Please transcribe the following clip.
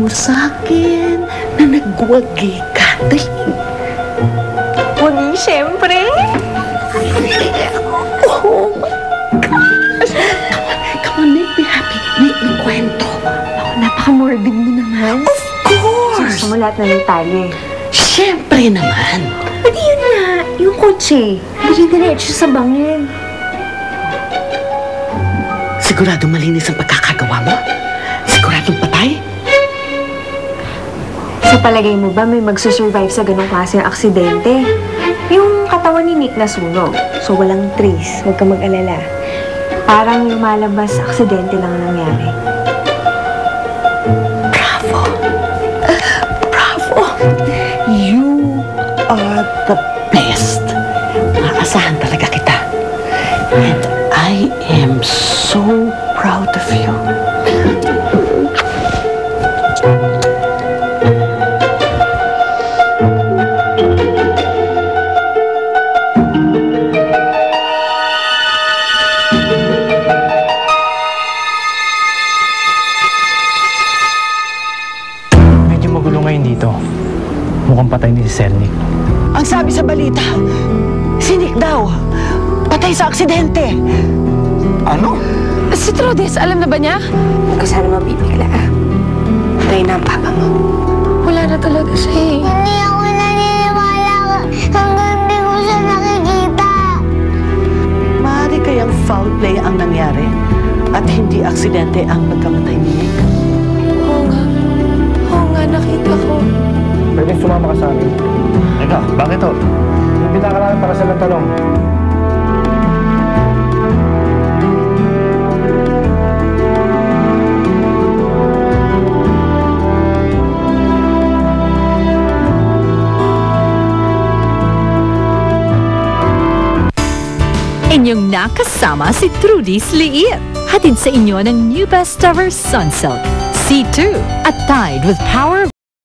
mo sa'kin na nagwagi ka? Wagi, siyempre. Oh my gosh! Come on, make me happy. Make me kwento. Napaka-morbid mo naman. Of course! Gusto mo lahat na detalye. Siyempre naman. Pwede yun nga, yung kotse. Dire-diretso sa bangin. Sigurado malinis ang pagkakagawa mo? Siguradong patay? Sa palagay mo ba may magsusurvive sa ganong klase ng aksidente? Yung katawan ni Nick nasunog, so walang trace. Huwag ka mag-alala. Parang lumalabas, aksidente lang ang nangyari. Bravo! Bravo! You are the best. Maasahan talaga kita. And I am so proud of you. Medyo magulo ngayon dito. Mukhang patay ni si Sir Nick. Ang sabi sa balita, si Nick daw, patay sa aksidente. Ano? Si Trudis, alam na ba niya? Huwag ka sana mabibigla. Patay na ang papa mo. Wala na talaga siya eh. Hindi ako naniniwala hanggang di ko siya nakikita. Maaari kayang foul play ang nangyari at hindi aksidente ang pagkamatay ni Nick. Oo nga, nakita ko. Pwede sumama ka sa amin. Teka, bakit to? Nabita ka namin para sa nagtanong. Inyong nakasama si Trudis Liit. Hatid sa inyo ng new best ever Sunsilk, C2 at Tide with Power